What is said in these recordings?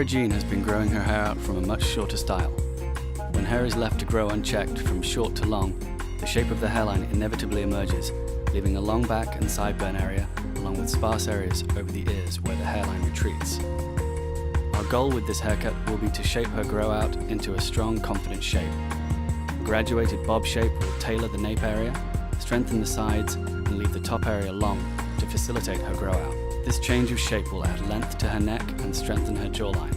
Jean has been growing her hair out from a much shorter style. When hair is left to grow unchecked from short to long, the shape of the hairline inevitably emerges, leaving a long back and sideburn area, along with sparse areas over the ears where the hairline retreats. Our goal with this haircut will be to shape her grow out into a strong, confident shape. A graduated bob shape will tailor the nape area, strengthen the sides, and leave the top area long to facilitate her grow out. This change of shape will add length to her neck and strengthen her jawline.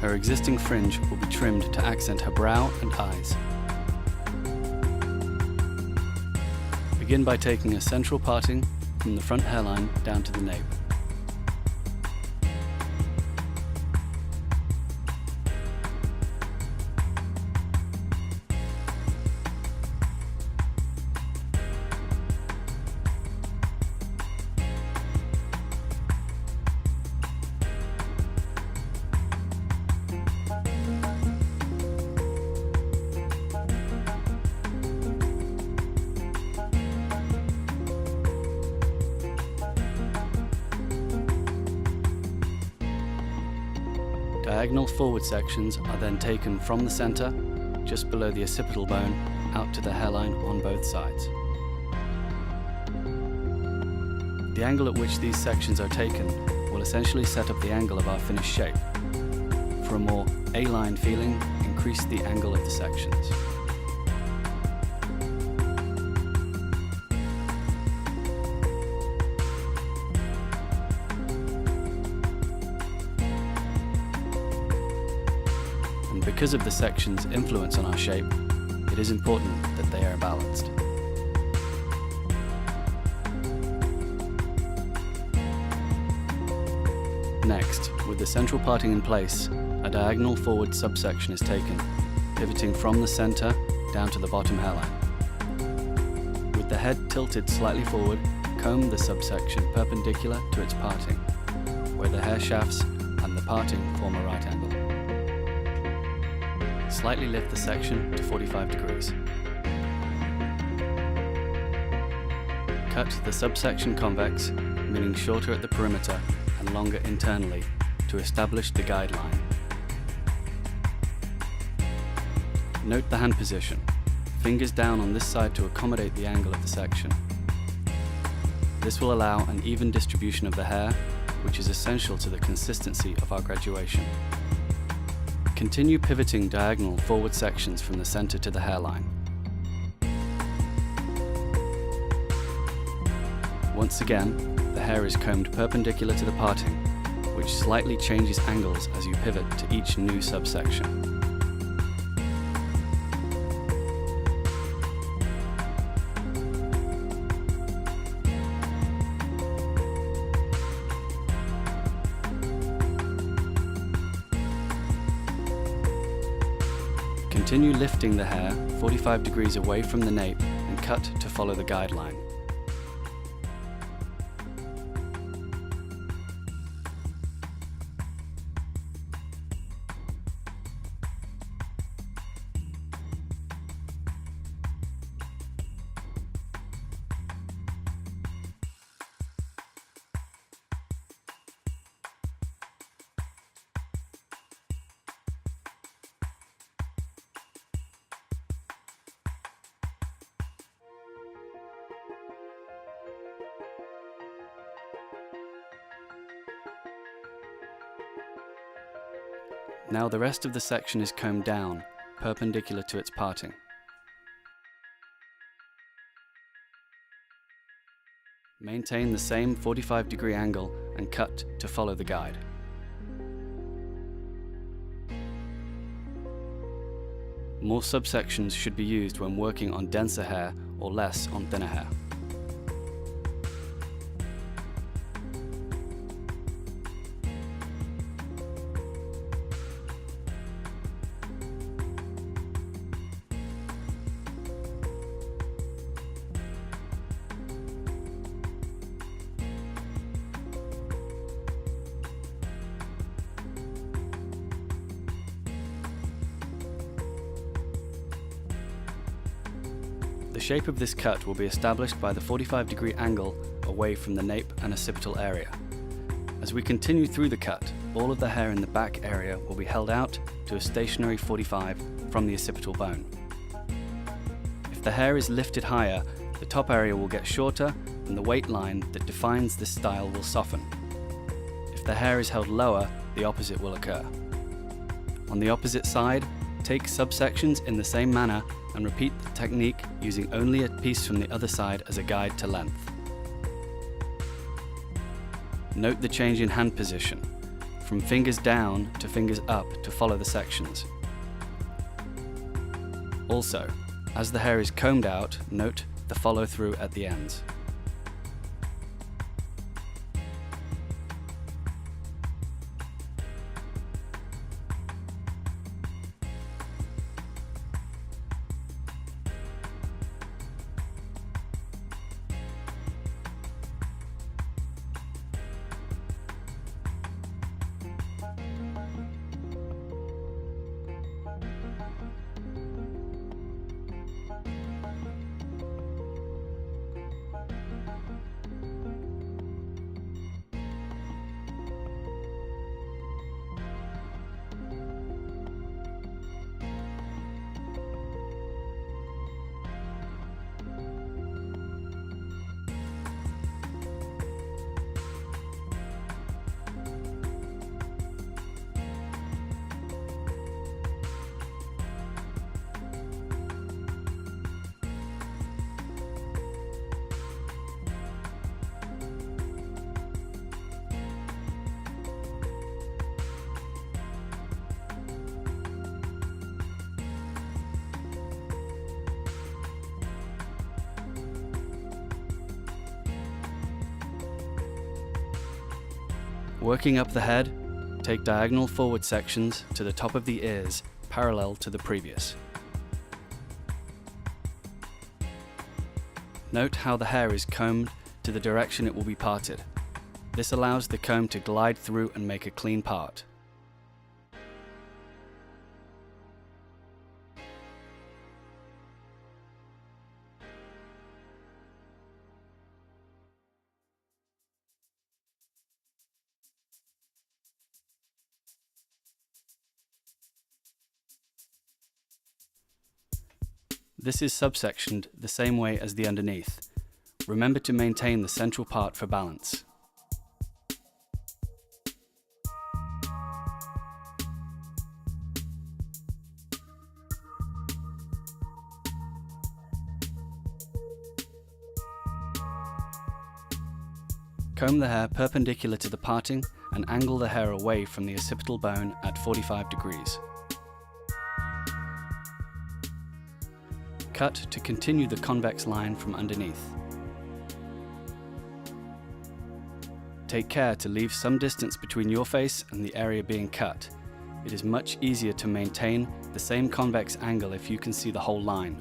Her existing fringe will be trimmed to accent her brow and eyes. Begin by taking a central parting from the front hairline down to the nape. Diagonal forward sections are then taken from the center, just below the occipital bone, out to the hairline on both sides. The angle at which these sections are taken will essentially set up the angle of our finished shape. For a more A-line feeling, increase the angle of the sections. Because of the section's influence on our shape, it is important that they are balanced. Next, with the central parting in place, a diagonal forward subsection is taken, pivoting from the center down to the bottom hairline. With the head tilted slightly forward, comb the subsection perpendicular to its parting, where the hair shafts and the parting form a right angle. Slightly lift the section to 45 degrees. Cut the subsection convex, meaning shorter at the perimeter and longer internally, to establish the guideline. Note the hand position. Fingers down on this side to accommodate the angle of the section. This will allow an even distribution of the hair, which is essential to the consistency of our graduation. Continue pivoting diagonal forward sections from the center to the hairline. Once again, the hair is combed perpendicular to the parting, which slightly changes angles as you pivot to each new subsection. Continue lifting the hair 45 degrees away from the nape and cut to follow the guideline. Now the rest of the section is combed down, perpendicular to its parting. Maintain the same 45-degree angle and cut to follow the guide. More subsections should be used when working on denser hair or less on thinner hair. The shape of this cut will be established by the 45-degree angle away from the nape and occipital area. As we continue through the cut, all of the hair in the back area will be held out to a stationary 45 from the occipital bone. If the hair is lifted higher, the top area will get shorter and the weight line that defines this style will soften. If the hair is held lower, the opposite will occur. On the opposite side, take subsections in the same manner and repeat the technique using only a piece from the other side as a guide to length. Note the change in hand position, from fingers down to fingers up to follow the sections. Also, as the hair is combed out, note the follow-through at the ends. Working up the head, take diagonal forward sections to the top of the ears, parallel to the previous. Note how the hair is combed to the direction it will be parted. This allows the comb to glide through and make a clean part. This is subsectioned the same way as the underneath. Remember to maintain the central part for balance. Comb the hair perpendicular to the parting and angle the hair away from the occipital bone at 45 degrees. Cut to continue the convex line from underneath. Take care to leave some distance between your face and the area being cut. It is much easier to maintain the same convex angle if you can see the whole line.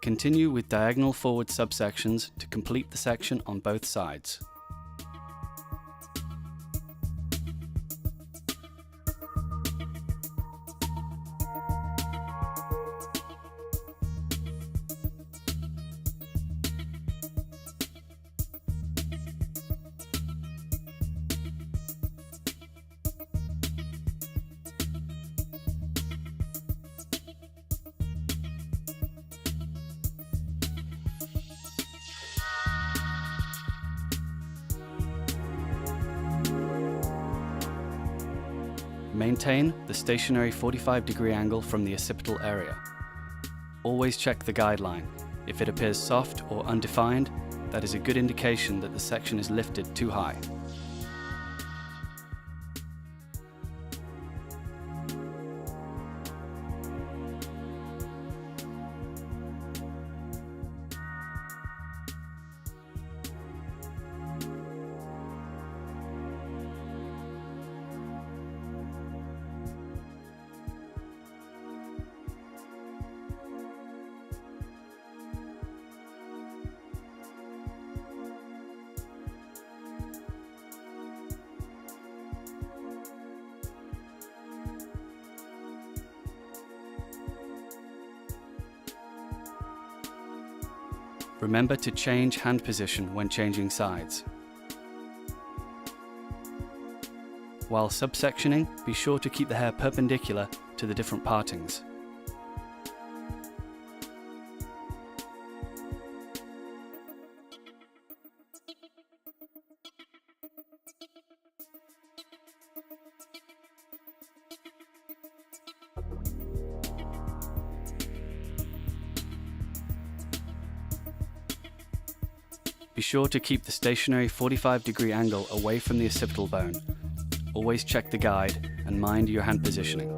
Continue with diagonal forward subsections to complete the section on both sides. Maintain the stationary 45-degree angle from the occipital area. Always check the guideline. If it appears soft or undefined, that is a good indication that the section is lifted too high. Remember to change hand position when changing sides. While subsectioning, be sure to keep the hair perpendicular to the different partings. Be sure to keep the stationary 45-degree angle away from the occipital bone. Always check the guide and mind your hand positioning.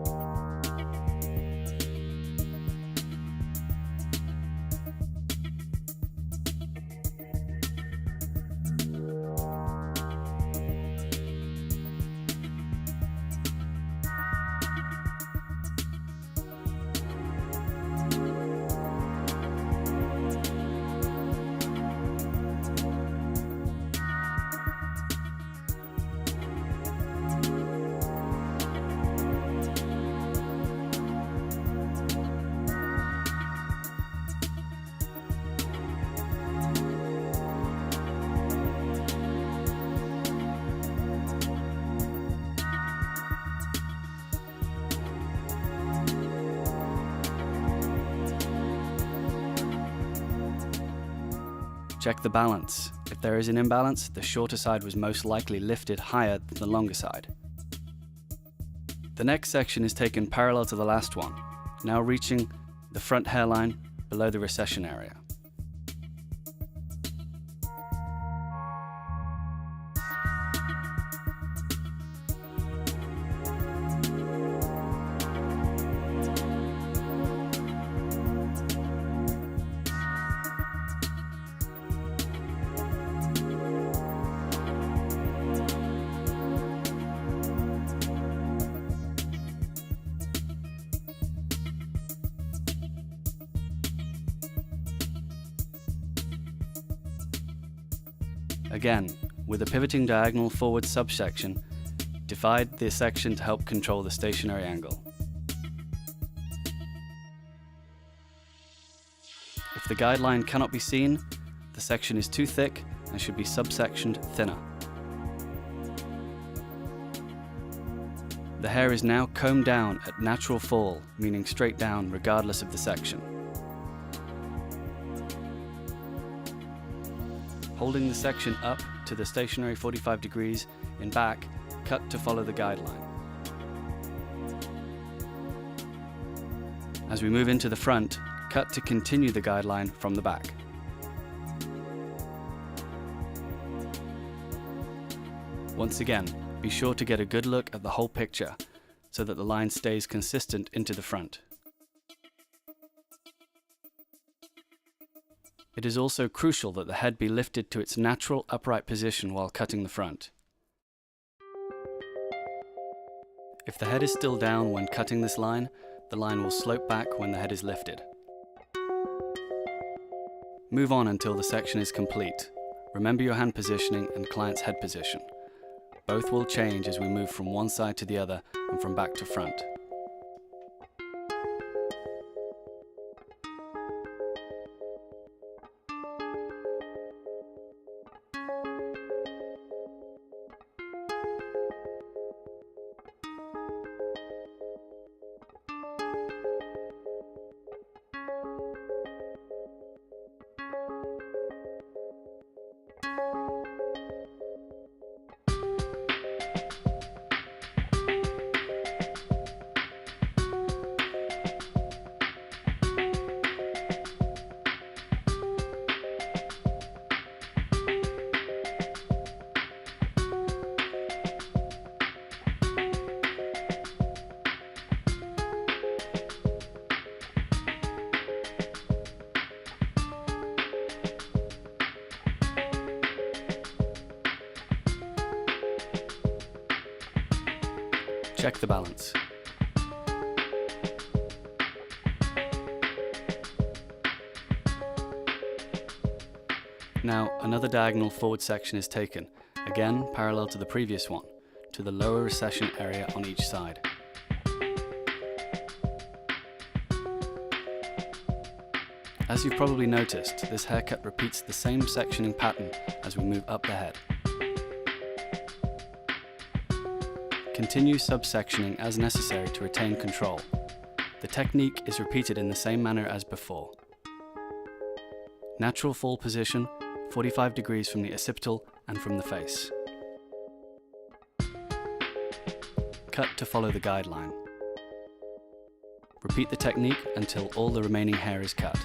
Check the balance. If there is an imbalance, the shorter side was most likely lifted higher than the longer side. The next section is taken parallel to the last one, now reaching the front hairline below the recession area. Again, with a pivoting diagonal forward subsection, divide the section to help control the stationary angle. If the guideline cannot be seen, the section is too thick and should be subsectioned thinner. The hair is now combed down at natural fall, meaning straight down regardless of the section. Holding the section up to the stationary 45 degrees in back, cut to follow the guideline. As we move into the front, cut to continue the guideline from the back. Once again, be sure to get a good look at the whole picture so that the line stays consistent into the front. It is also crucial that the head be lifted to its natural upright position while cutting the front. If the head is still down when cutting this line, the line will slope back when the head is lifted. Move on until the section is complete. Remember your hand positioning and client's head position. Both will change as we move from one side to the other and from back to front. Check the balance. Now, another diagonal forward section is taken, again parallel to the previous one, to the lower recession area on each side. As you've probably noticed, this haircut repeats the same sectioning pattern as we move up the head. Continue subsectioning as necessary to retain control. The technique is repeated in the same manner as before. Natural fall position, 45 degrees from the occipital and from the face. Cut to follow the guideline. Repeat the technique until all the remaining hair is cut.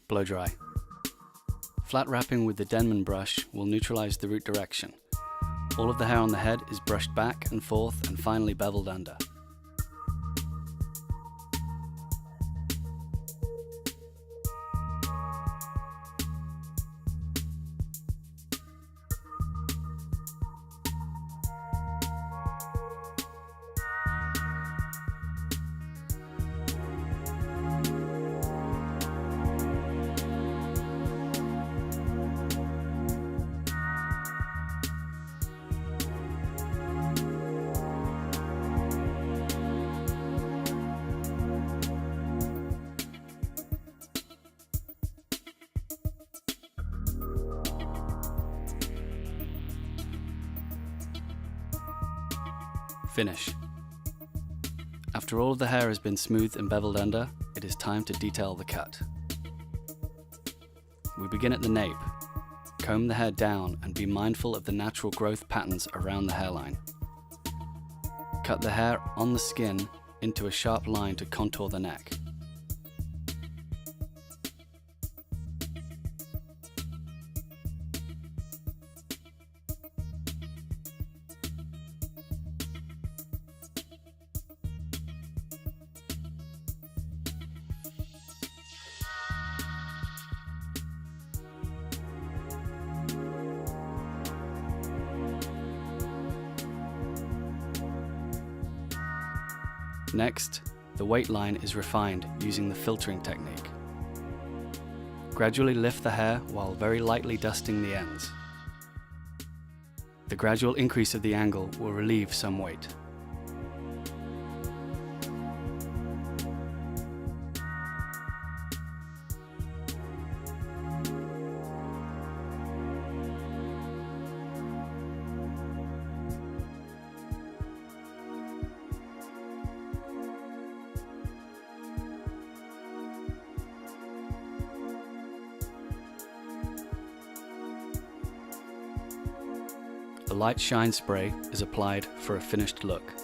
Blow dry. Flat wrapping with the Denman brush will neutralize the root direction. All of the hair on the head is brushed back and forth and finally beveled under. Finish. After all of the hair has been smoothed and beveled under, it is time to detail the cut. We begin at the nape. Comb the hair down and be mindful of the natural growth patterns around the hairline. Cut the hair on the skin into a sharp line to contour the neck. Next, the weight line is refined using the filtering technique. Gradually lift the hair while very lightly dusting the ends. The gradual increase of the angle will relieve some weight. The light shine spray is applied for a finished look.